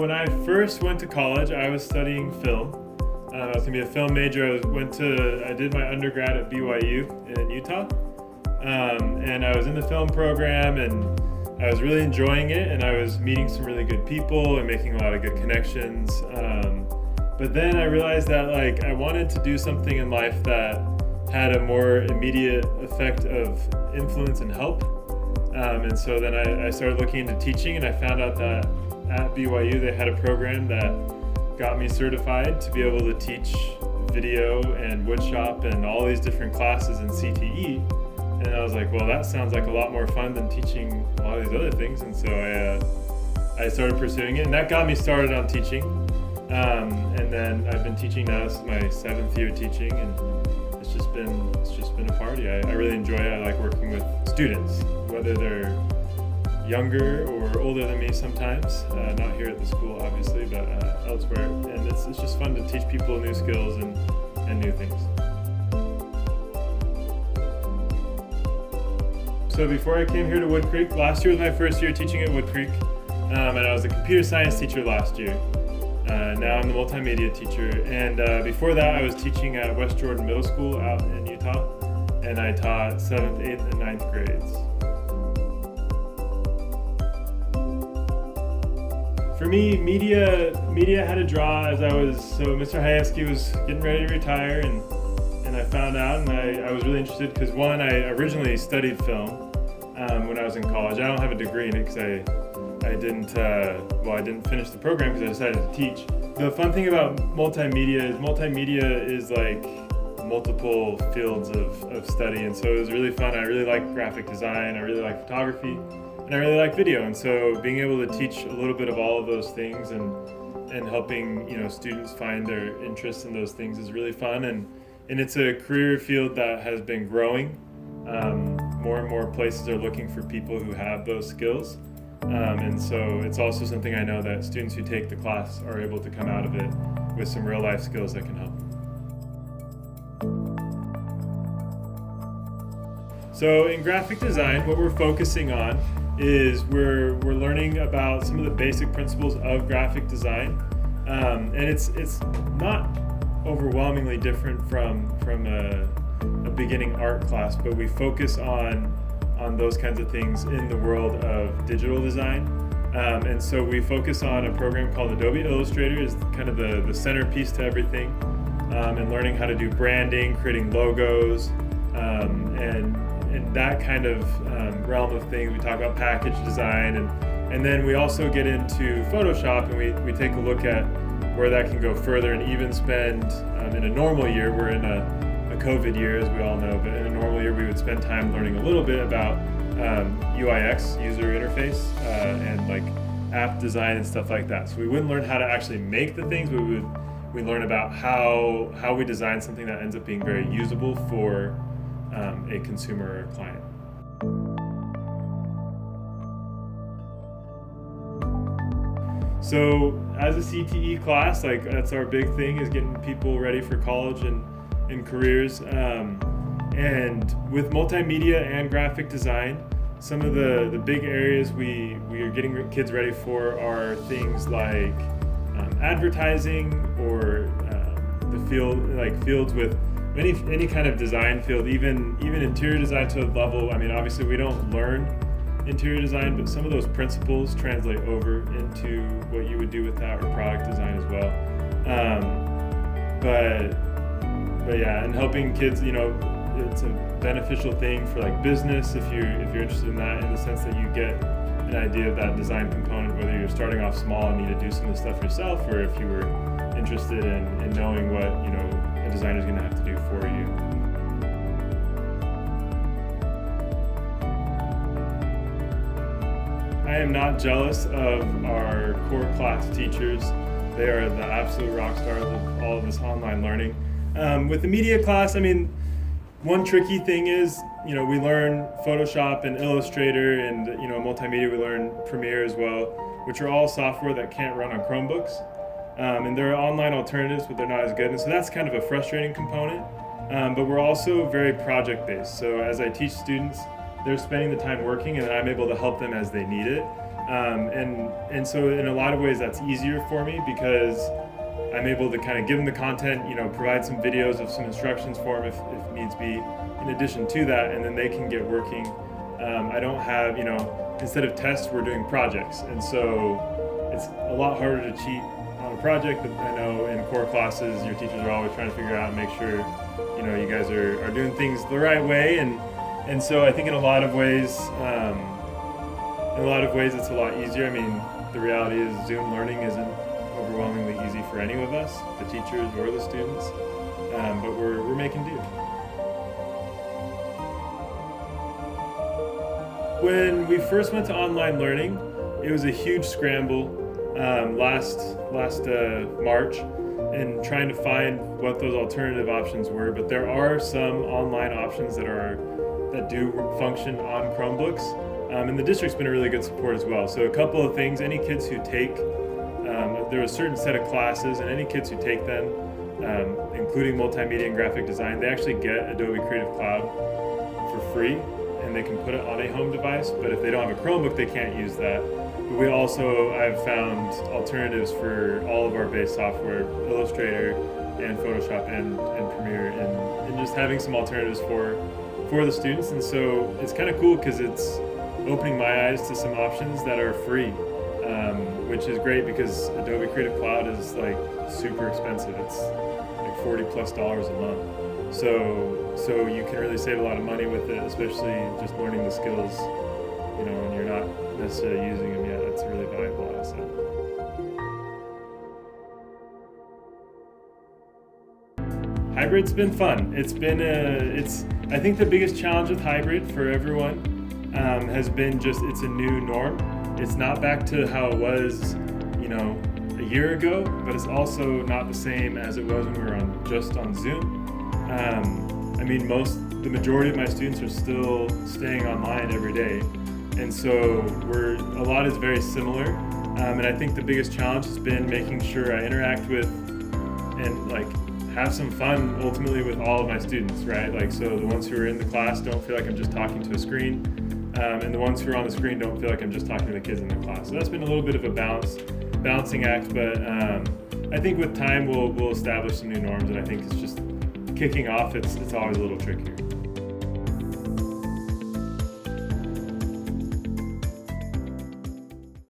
When I first went to college, I was studying film. I was gonna be a film major. I did my undergrad at BYU in Utah, and I was in the film program, and I was really enjoying it, and I was meeting some really good people and making a lot of good connections. But then I realized that I wanted to do something in life that had a more immediate effect of influence and help. And so then I started looking into teaching, and I found out that at BYU they had a program that got me certified to be able to teach video and woodshop and all these different classes in CTE. And I was like, well, that sounds like a lot more fun than teaching a lot of these other things. And so I started pursuing it, and that got me started on teaching. And then I've been teaching now. This is my 7th year teaching, and it's just been a party. I really enjoy it. I like working with students, whether they're younger or older than me sometimes. Not here at the school, obviously, but elsewhere. And it's just fun to teach people new skills and new things. So before I came here to Wood Creek, last year was my first year teaching at Wood Creek, and I was a computer science teacher last year. Now I'm the multimedia teacher, and before that I was teaching at West Jordan Middle School out in Utah, and I taught 7th, 8th, and 9th grades. For me, media had a draw so Mr. Hayesky was getting ready to retire, and I found out, and I was really interested because one, I originally studied film when I was in college. I don't have a degree in it because I didn't finish the program because I decided to teach. The fun thing about multimedia is like multiple fields of study, and so it was really fun. I really like graphic design, I really like photography, and I really like video. And so being able to teach a little bit of all of those things and helping students find their interests in those things is really fun. And it's a career field that has been growing. More and more places are looking for people who have those skills. And so it's also something I know that students who take the class are able to come out of it with some real life skills that can help. So in graphic design, what we're focusing on is we're learning about some of the basic principles of graphic design. And it's not overwhelmingly different from a beginning art class, but we focus on those kinds of things in the world of digital design. And so we focus on a program called Adobe Illustrator is kind of the centerpiece to everything, and learning how to do branding, creating logos, and that kind of realm of things. We talk about package design, and then we also get into Photoshop, and we take a look at where that can go further, and even spend in a normal year, we're in a COVID year, as we all know, but in a normal year we would spend time learning a little bit about UIX, user interface, and app design and stuff like that. So we wouldn't learn how to actually make the things, but we'd learn about how we design something that ends up being very usable for a consumer or a client. So as a CTE class, that's our big thing, is getting people ready for college and careers. And with multimedia and graphic design, some of the big areas we are getting kids ready for are things like advertising, or the fields with any kind of design field, even interior design to a level. I mean, obviously we don't learn interior design, but some of those principles translate over into what you would do with that, or product design as well. But yeah, and helping kids, it's a beneficial thing for business if you're interested in that, in the sense that you get an idea of that design component, whether you're starting off small and need to do some of the stuff yourself, or if you were interested in knowing what a designer's going to have to do for you. I am not jealous of our core class teachers. They are the absolute rock stars of all of this online learning. With the media class, one tricky thing is, we learn Photoshop and Illustrator, and multimedia, we learn Premiere as well, which are all software that can't run on Chromebooks. And there are online alternatives, but they're not as good. And so that's kind of a frustrating component. But we're also very project-based. So as I teach students, they're spending the time working, and I'm able to help them as they need it. And so in a lot of ways that's easier for me because I'm able to kind of give them the content, provide some videos of some instructions for them if needs be, in addition to that, and then they can get working. I don't have, instead of tests, we're doing projects. And so it's a lot harder to cheat on a project, but I know in core classes, your teachers are always trying to figure out and make sure, you guys are doing things the right way. And so I think in a lot of ways, it's a lot easier. I mean, the reality is Zoom learning isn't overwhelmingly easy for any of us, the teachers or the students, but we're making do. When we first went to online learning, it was a huge scramble last March in trying to find what those alternative options were. But there are some online options that do function on Chromebooks, and the district's been a really good support as well. So a couple of things: any kids who take there was a certain set of classes, and any kids who take them, including multimedia and graphic design, they actually get Adobe Creative Cloud for free, and they can put it on a home device. But if they don't have a Chromebook, they can't use that. But I've found alternatives for all of our base software, Illustrator and Photoshop and Premiere, and just having some alternatives for the students. And so it's kind of cool because it's opening my eyes to some options that are free, which is great because Adobe Creative Cloud is like super expensive. It's like $40+ a month. So you can really save a lot of money with it, especially just learning the skills, when you're not necessarily using them yet. It's a really valuable asset. Hybrid's been fun. I think the biggest challenge with hybrid for everyone has been just it's a new norm. It's not back to how it was, a year ago, but it's also not the same as it was when we were just on Zoom. The majority of my students are still staying online every day, and so a lot is very similar. And I think the biggest challenge has been making sure I interact with and have some fun ultimately with all of my students, right? So the ones who are in the class don't feel like I'm just talking to a screen, and the ones who are on the screen don't feel like I'm just talking to the kids in the class. So that's been a little bit of a balancing act, but I think with time we'll establish some new norms, and I think it's just kicking off, it's always a little trickier.